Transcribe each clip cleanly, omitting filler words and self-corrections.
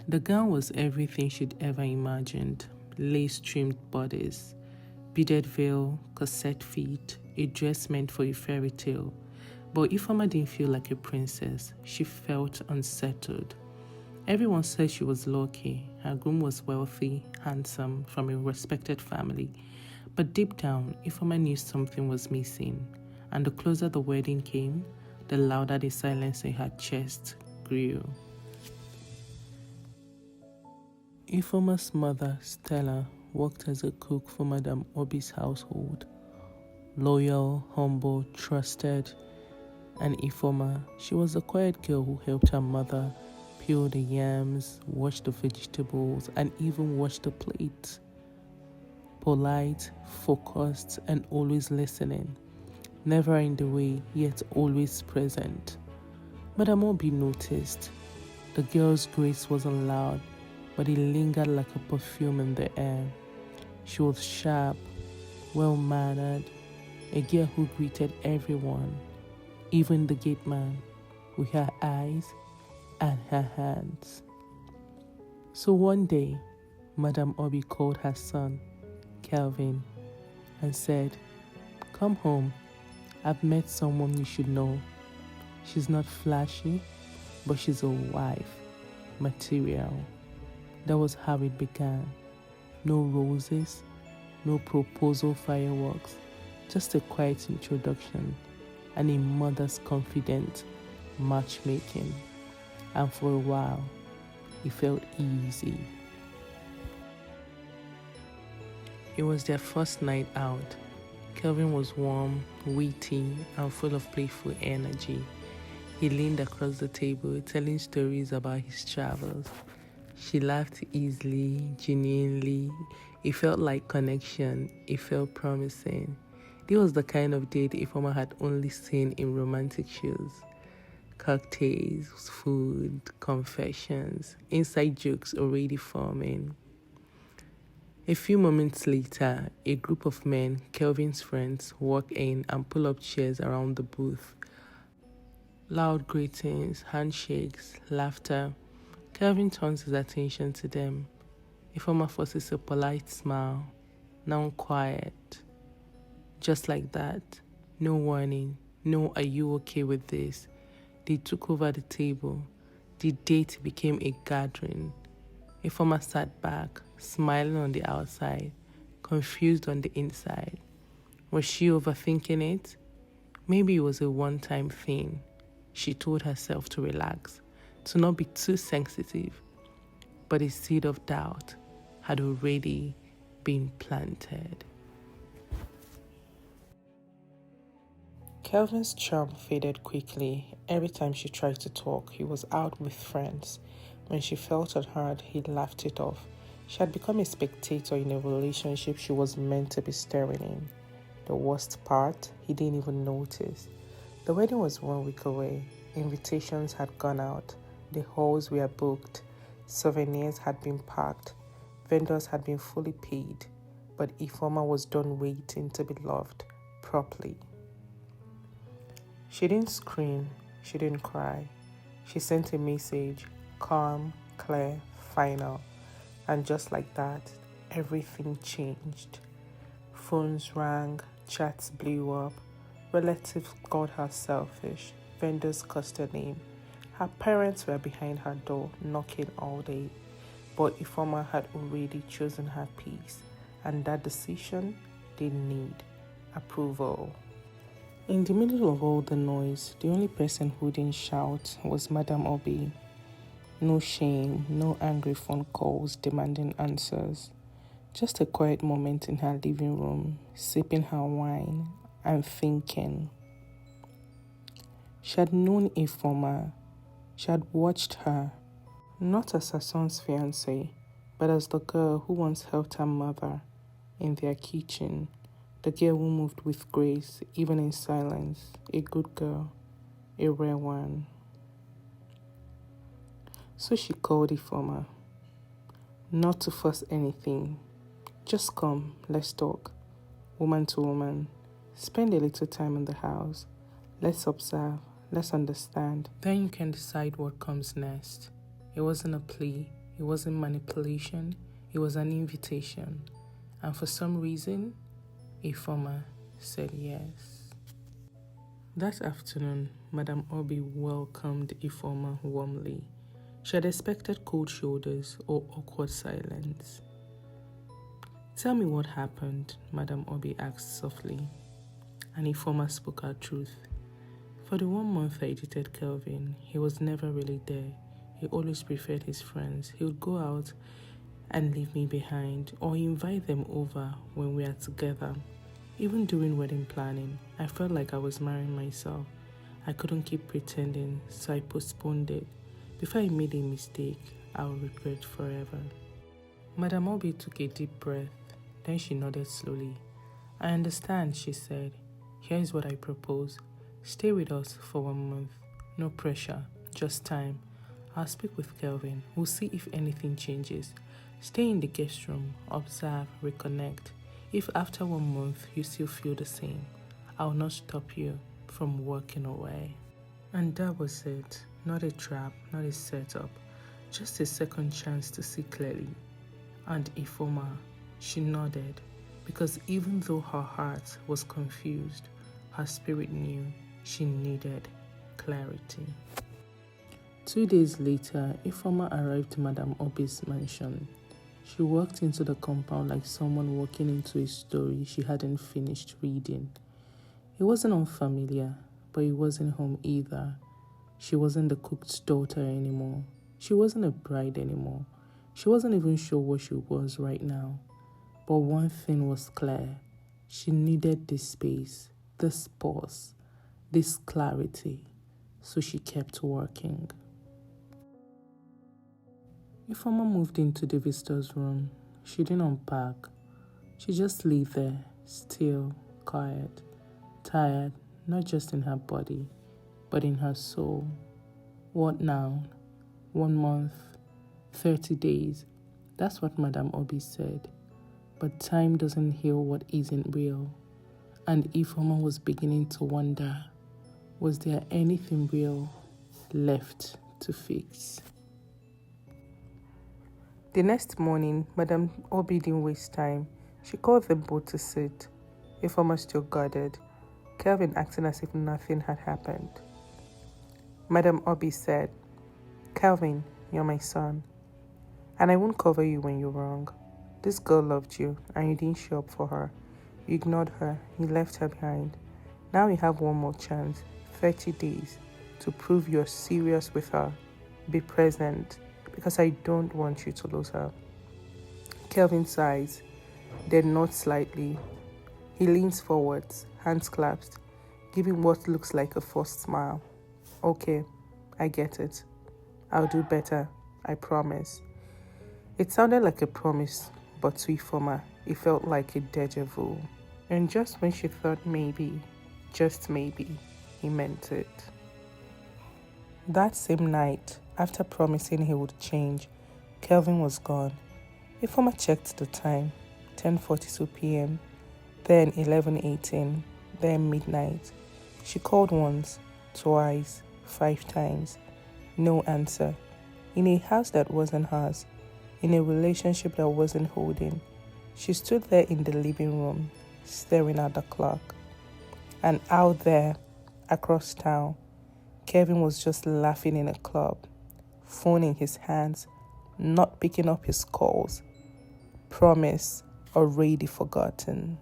The gown was everything she'd ever imagined: lace-trimmed bodice, beaded veil, corset feet, a dress meant for a fairy tale. But Ifeoma didn't feel like a princess. She felt unsettled. Everyone said she was lucky. Her groom was wealthy, handsome, from a respected family. But deep down, Ifeoma knew something was missing. And the closer the wedding came, the louder the silence in her chest grew. Ifeoma's mother, Stella, worked as a cook for Madame Obi's household. Loyal, humble, trusted, and Ifeoma, she was a quiet girl who helped her mother peel the yams, wash the vegetables, and even wash the plates. Polite, focused, and always listening. Never in the way, yet always present. Madame Obi noticed. The girl's grace wasn't loud, but it lingered like a perfume in the air. She was sharp, well-mannered, a girl who greeted everyone, even the gate man, with her eyes and her hands. So one day, Madame Obi called her son, Kelvin, and said, "Come home. I've met someone you should know. She's not flashy, but she's a wife, material." That was how it began. No roses, no proposal fireworks, just a quiet introduction and a mother's confident matchmaking. And for a while, it felt easy. It was their first night out. Kelvin was warm, witty, and full of playful energy. He leaned across the table, telling stories about his travels. She laughed easily, genuinely. It felt like connection. It felt promising. This was the kind of date Ifeoma had only seen in romantic shows. Cocktails, food, confessions, inside jokes already forming. A few moments later, a group of men, Kelvin's friends, walk in and pull up chairs around the booth. Loud greetings, handshakes, laughter. Kelvin turns his attention to them. Ifeoma forces a polite smile. Now quiet. Just like that. No warning. No, are you okay with this? They took over the table. The date became a gathering. Ifeoma sat back, smiling on the outside, confused on the inside. Was she overthinking it? Maybe it was a one-time thing. She told herself to relax, to not be too sensitive. But a seed of doubt had already been planted. Kelvin's charm faded quickly. Every time she tried to talk, he was out with friends. When she felt unheard, he laughed it off. She had become a spectator in a relationship she was meant to be staring in. The worst part, he didn't even notice. The wedding was 1 week away. Invitations had gone out. The halls were booked. Souvenirs had been packed. Vendors had been fully paid. But Ifeoma was done waiting to be loved properly. She didn't scream. She didn't cry. She sent a message, calm, clear, final. And just like that, everything changed. Phones rang, chats blew up. Relatives called her selfish. Vendors cursed her name. Her parents were behind her door, knocking all day. But Ifeoma had already chosen her peace, and that decision didn't need approval. In the middle of all the noise, the only person who didn't shout was Madame Obi. No shame, no angry phone calls demanding answers. Just a quiet moment in her living room, sipping her wine and thinking. She had known Ifeoma. She had watched her, not as her son's fiancée, but as the girl who once helped her mother in their kitchen. The girl who moved with grace, even in silence. A good girl, a rare one. So she called Ifeoma. Not to force anything. Just come, let's talk. Woman to woman. Spend a little time in the house. Let's observe. Let's understand. Then you can decide what comes next. It wasn't a plea. It wasn't manipulation, it was an invitation. And for some reason, Ifeoma said yes. That afternoon, Madam Obi welcomed Ifeoma warmly. She had expected cold shoulders or awkward silence. "Tell me what happened," Madam Obi asked softly. And Ifeoma spoke her truth. For the 1 month I dated Kelvin, he was never really there. He always preferred his friends. He would go out and leave me behind, or invite them over when we are together. Even during wedding planning, I felt like I was marrying myself. I couldn't keep pretending, so I postponed it. Before I made a mistake, I would regret forever. Madam Obi took a deep breath. Then she nodded slowly. "I understand," she said. "Here is what I propose. Stay with us for 1 month. No pressure, just time. I'll speak with Kelvin. We'll see if anything changes. Stay in the guest room, observe, reconnect. If after 1 month you still feel the same, I'll not stop you from walking away." And that was it. Not a trap, not a setup. Just a second chance to see clearly. And Ifeoma, she nodded, because even though her heart was confused, her spirit knew she needed clarity. 2 days later, Ifeoma arrived to Madam Obi's mansion. She walked into the compound like someone walking into a story she hadn't finished reading. It wasn't unfamiliar, but it wasn't home either. She wasn't the cook's daughter anymore. She wasn't a bride anymore. She wasn't even sure what she was right now. But one thing was clear. She needed this space, this pause, this clarity. So she kept working. Ifeoma moved into the visitor's room. She didn't unpack. She just lay there, still, quiet, tired, not just in her body, but in her soul. What now? 1 month, 30 days. That's what Madam Obi said. But time doesn't heal what isn't real. And Ifeoma was beginning to wonder, was there anything real left to fix? The next morning, Madam Obi didn't waste time. She called them both to sit. Ifeoma still guarded, Kelvin acting as if nothing had happened. Madam Obi said, "Kelvin, you're my son, and I won't cover you when you're wrong. This girl loved you, and you didn't show up for her. You ignored her, you left her behind. Now you have 1 more chance, 30 days, to prove you're serious with her. Be present, because I don't want you to lose her." Kelvin sighs, then nods slightly. He leans forwards, hands clasped, giving what looks like a forced smile. "Okay, I get it. I'll do better, I promise." It sounded like a promise, but to Ifeoma, it felt like a deja vu. And just when she thought maybe, just maybe, he meant it. That same night, after promising he would change, Kelvin was gone. Ifeoma checked the time, 10:42 p.m., then 11:18, then midnight. She called once, twice, 5 times. No answer. In a house that wasn't hers, in a relationship that wasn't holding, she stood there in the living room, staring at the clock. And out there, across town, Kevin was just laughing in a club, phone in his hands, not picking up his calls. Promise already forgotten.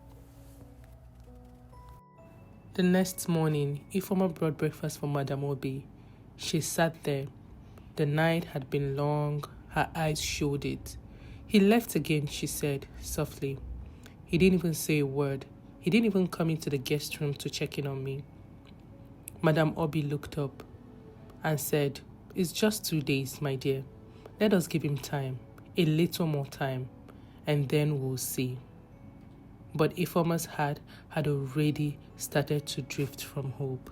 The next morning, Ifeoma brought breakfast for Madam Obi. She sat there. The night had been long. Her eyes showed it. "He left again," she said softly. He didn't even say a word. He didn't even come into the guest room to check in on me. Madam Obi looked up and said, "It's just 2 days, my dear. Let us give him time, a little more time, and then we'll see." But Ifeoma's heart had already started to drift from hope.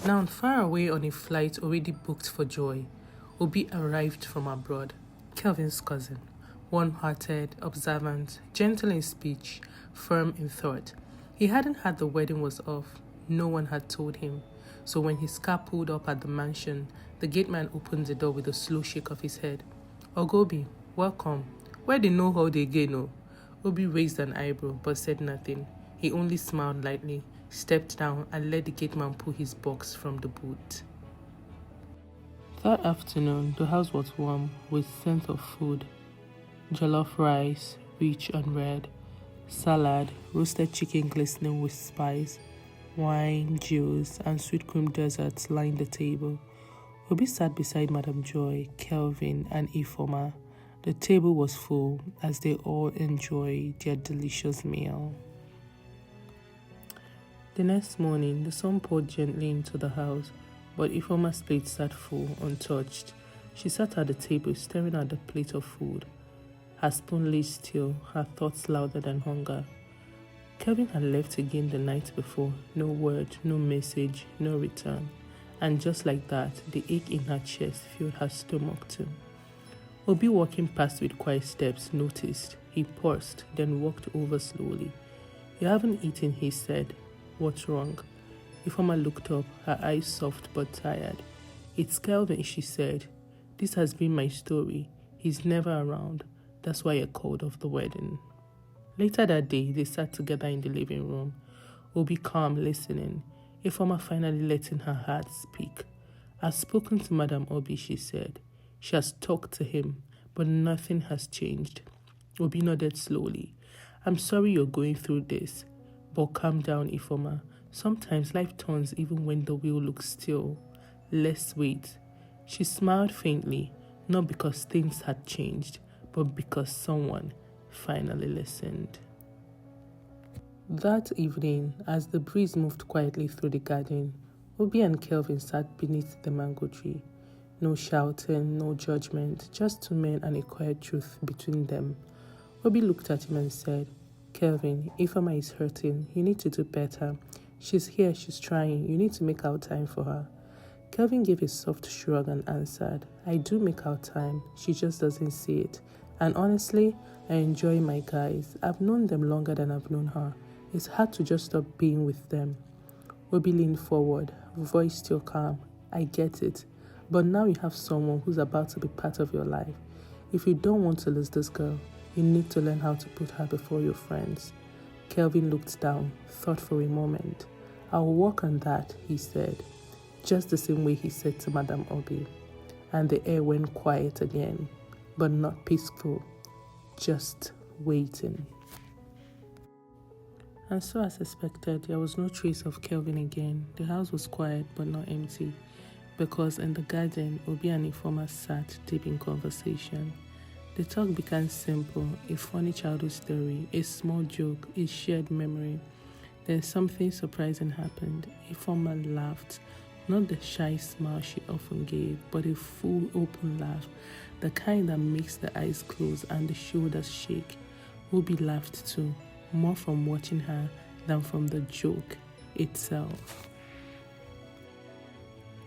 Now, far away on a flight already booked for Joy, Obi arrived from abroad, Kelvin's cousin, warm-hearted, observant, gentle in speech, firm in thought. He hadn't heard the wedding was off. No one had told him. So when his car pulled up at the mansion, the gate man opened the door with a slow shake of his head. "Ogobi, welcome. Where they know how they get no?" Obi raised an eyebrow but said nothing. He only smiled lightly, stepped down, and let the gate man pull his box from the boot. That afternoon, the house was warm with scent of food. Jollof rice, rich and red, salad, roasted chicken glistening with spice, wine, juice, and sweet cream desserts lined the table. Obi sat beside Madam Joy, Kelvin, and Ifoma. The table was full as they all enjoyed their delicious meal. The next morning, the sun poured gently into the house, but Ifoma's plate sat full, untouched. She sat at the table staring at the plate of food. Her spoon lay still, her thoughts louder than hunger. Kelvin had left again the night before. No word, no message, no return. And just like that, the ache in her chest filled her stomach too. Obi, walking past with quiet steps, noticed. He paused, then walked over slowly. "You haven't eaten," he said. "What's wrong?" Ifoma looked up, her eyes soft but tired. "It's Kelvin," she said. "This has been my story. He's never around. That's why I called off the wedding." Later that day, they sat together in the living room. Obi calm, listening. Ifoma finally letting her heart speak. "I've spoken to Madam Obi," she said. "She has talked to him, but nothing has changed." Obi nodded slowly. "I'm sorry you're going through this, but calm down, Ifoma. Sometimes life turns even when the wheel looks still. Let's wait." She smiled faintly, not because things had changed, but because someone finally listened. That evening, as the breeze moved quietly through the garden, Obi and Kelvin sat beneath the mango tree. No shouting, no judgment, just two men and a quiet truth between them. Obi looked at him and said, "Kelvin, Ifoma is hurting. You need to do better. She's here, she's trying. You need to make out time for her." Kelvin gave a soft shrug and answered, "I do make out time. She just doesn't see it. And honestly, I enjoy my guys. I've known them longer than I've known her. It's hard to just stop being with them." Obi leaned forward, voice still calm. "I get it. But now you have someone who's about to be part of your life. If you don't want to lose this girl, you need to learn how to put her before your friends." Kelvin looked down, thought for a moment. "I'll work on that," he said, just the same way he said to Madam Obi. And the air went quiet again, but not peaceful, just waiting. And so, as expected, there was no trace of Kelvin again. The house was quiet but not empty, because in the garden, Obi and Ifoma sat deep in conversation. The talk began simple, a funny childhood story, a small joke, a shared memory. Then something surprising happened. Ifoma laughed, not the shy smile she often gave, but a full, open laugh, the kind that makes the eyes close and the shoulders shake. Obi laughed too, more from watching her than from the joke itself.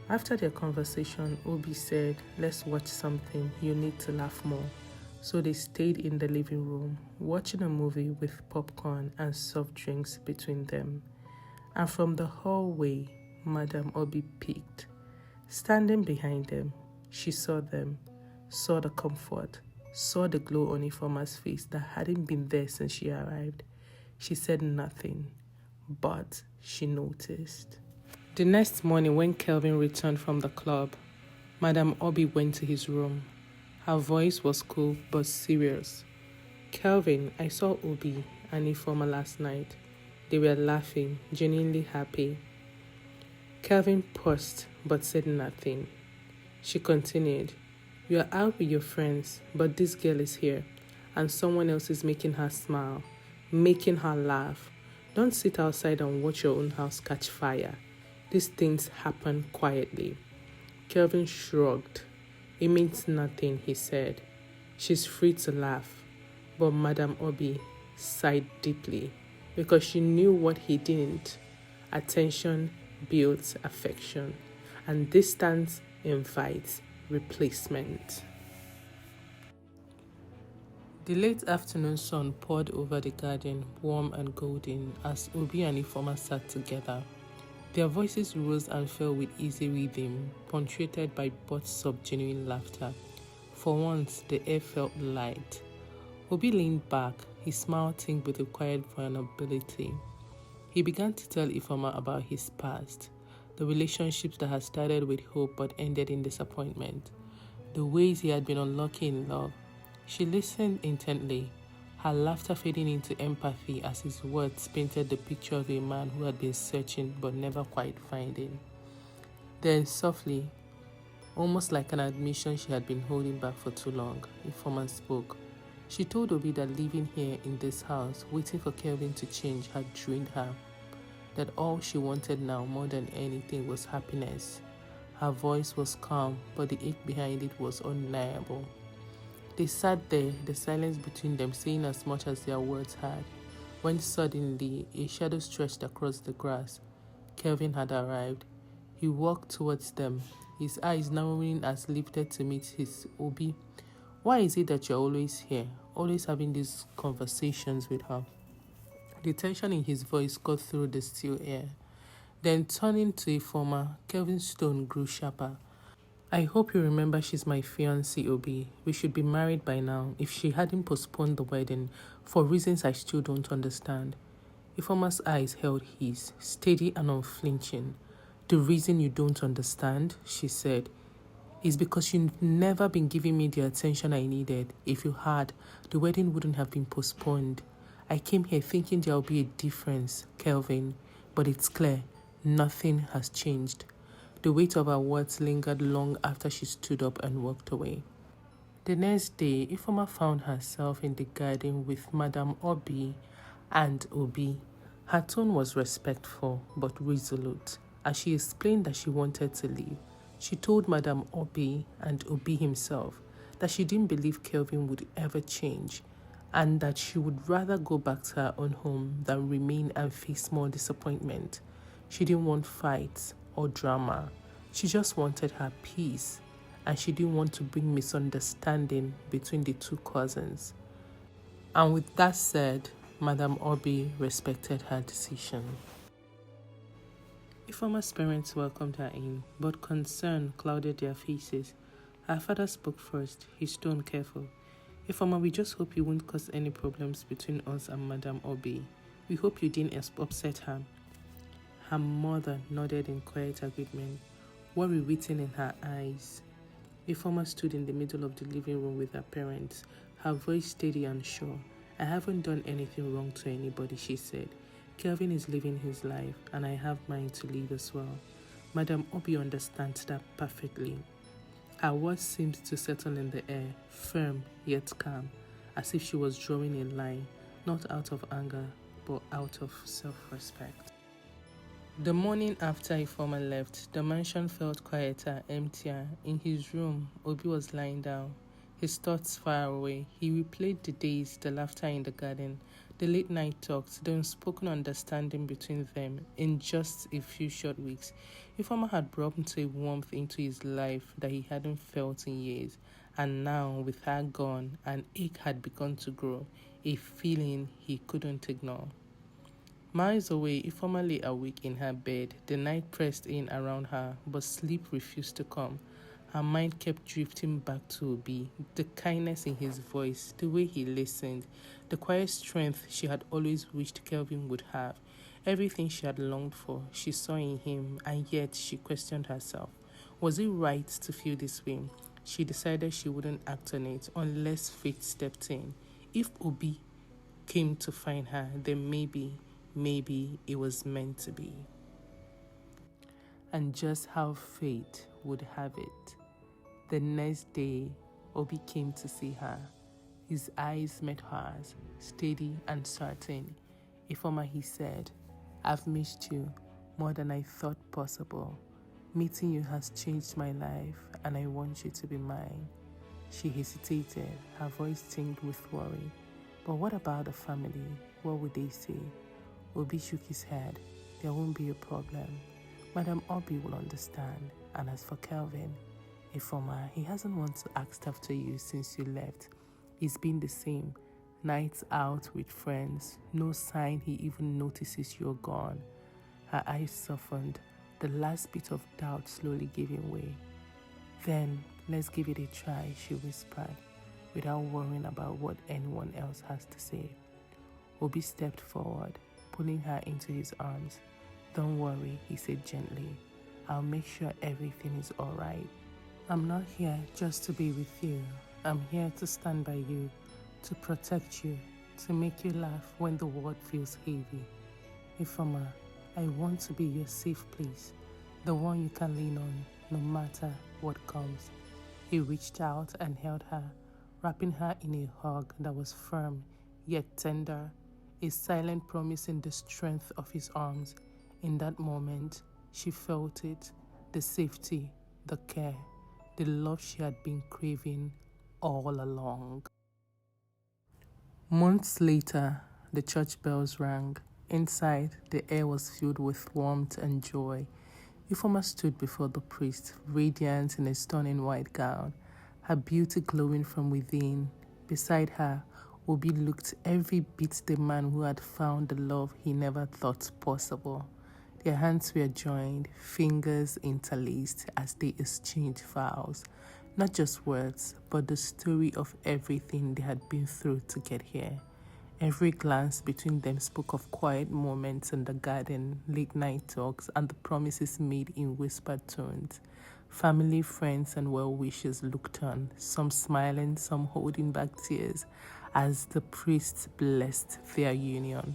After their conversation, Obi said, "Let's watch something. You need to laugh more." So they stayed in the living room, watching a movie with popcorn and soft drinks between them. And from the hallway, Madam Obi peeked. Standing behind them, she saw them, saw the comfort, saw the glow on Ifoma's face that hadn't been there since she arrived. She said nothing, but she noticed. The next morning, when Kelvin returned from the club, Madam Obi went to his room. Her voice was cool but serious. "Kelvin, I saw Obi and Ifoma last night. They were laughing, genuinely happy." Kelvin paused but said nothing. She continued, "You are out with your friends, but this girl is here, and someone else is making her smile, making her laugh. Don't sit outside and watch your own house catch fire. These things happen quietly." Kelvin shrugged. "It means nothing," he said. "She's free to laugh." But Madam Obi sighed deeply because she knew what he didn't. Attention builds affection, and distance invites replacement. The late afternoon sun poured over the garden, warm and golden, as Obi and Ifoma sat together. Their voices rose and fell with easy rhythm, punctuated by bursts of genuine laughter. For once, the air felt light. Obi leaned back, his smile tinged with a quiet vulnerability. He began to tell Ifeoma about his past, the relationships that had started with hope but ended in disappointment, the ways he had been unlucky in love. She listened intently, her laughter fading into empathy as his words painted the picture of a man who had been searching but never quite finding. Then softly, almost like an admission she had been holding back for too long, Ifeoma spoke. She told Obi that living here in this house, waiting for Kelvin to change, had drained her, that all she wanted now more than anything was happiness. Her voice was calm, but the ache behind it was undeniable. They sat there, the silence between them saying as much as their words had, when suddenly a shadow stretched across the grass. Kelvin had arrived. He walked towards them, his eyes narrowing as he lifted to meet his. Obi. Why is it that you're always here, always having these conversations with her? The tension in his voice cut through the still air. Then, turning to Ifeoma, Kelvin's tone grew sharper. I hope you remember she's my fiancée, Obi. We should be married by now if she hadn't postponed the wedding for reasons I still don't understand. Ifeoma's eyes held his, steady and unflinching. The reason you don't understand, she said, is because you've never been giving me the attention I needed. If you had, the wedding wouldn't have been postponed. I came here thinking there'll be a difference, Kelvin, but it's clear, nothing has changed. The weight of her words lingered long after she stood up and walked away. The next day, Ifeoma found herself in the garden with Madame Obi and Obi. Her tone was respectful but resolute. As she explained that she wanted to leave, she told Madame Obi and Obi himself that she didn't believe Kelvin would ever change and that she would rather go back to her own home than remain and face more disappointment. She didn't want fights or drama. She just wanted her peace, and she didn't want to bring misunderstanding between the two cousins. And with that said, Madame Obi respected her decision. Ifeoma's parents welcomed her in, but concern clouded their faces. Her father spoke first, his tone careful. Ifeoma, we just hope you won't cause any problems between us and Madame Obi. We hope you didn't upset her. Her mother nodded in quiet agreement, worry written in her eyes. Ifeoma stood in the middle of the living room with her parents, her voice steady and sure. I haven't done anything wrong to anybody, she said. Kelvin is living his life, and I have mine to live as well. Madame Obi understands that perfectly. Her words seemed to settle in the air, firm yet calm, as if she was drawing a line, not out of anger, but out of self-respect. The morning after Ifeoma left, the mansion felt quieter, emptier. In his room, Obi was lying down, his thoughts far away. He replayed the days, the laughter in the garden, the late night talks, the unspoken understanding between them. In just a few short weeks, Ifeoma had brought a warmth into his life that he hadn't felt in years. And now, with her gone, an ache had begun to grow, a feeling he couldn't ignore. Miles away, Ifeoma lay awake in her bed. The night pressed in around her, but sleep refused to come. Her mind kept drifting back to Obi, the kindness in his voice, the way he listened, the quiet strength she had always wished Kelvin would have. Everything she had longed for, she saw in him, and yet she questioned herself. Was it right to feel this way? She decided she wouldn't act on it unless fate stepped in. If Obi came to find her, then maybe it was meant to be. And just how fate would have it, the next day, Obi came to see her. His eyes met hers, steady and certain. Ifeoma, he said, I've missed you more than I thought possible. Meeting you has changed my life, and I want you to be mine. She hesitated, her voice tinged with worry. But what about the family? What would they say? Obi shook his head. There won't be a problem. Madame Obi will understand. And as for Kelvin, Ifeoma, he hasn't wanted to ask after you since you left. It's been the same. Nights out with friends. No sign he even notices you're gone. Her eyes softened, the last bit of doubt slowly giving way. "Then let's give it a try," she whispered, without worrying about what anyone else has to say. Obi stepped forward, pulling her into his arms. "Don't worry," he said gently. "I'll make sure everything is all right. I'm not here just to be with you. I'm here to stand by you, to protect you, to make you laugh when the world feels heavy. Ifeoma, I want to be your safe place, the one you can lean on no matter what comes." He reached out and held her, wrapping her in a hug that was firm yet tender, a silent promise in the strength of his arms. In that moment, she felt it, the safety, the care, the love she had been craving all along. Months later, the church bells rang. Inside, the air was filled with warmth and joy. Ifeoma stood before the priest, radiant in a stunning white gown, her beauty glowing from within. Beside her, Obi looked every bit the man who had found the love he never thought possible. Their hands were joined, fingers interlaced as they exchanged vows. Not just words, but the story of everything they had been through to get here. Every glance between them spoke of quiet moments in the garden, late-night talks, and the promises made in whispered tones. Family, friends, and well-wishers looked on, some smiling, some holding back tears, as the priests blessed their union.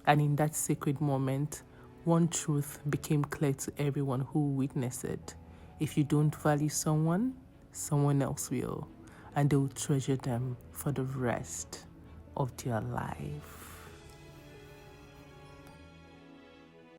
And in that sacred moment, one truth became clear to everyone who witnessed it. If you don't value someone, someone else will, and they will treasure them for the rest of their life.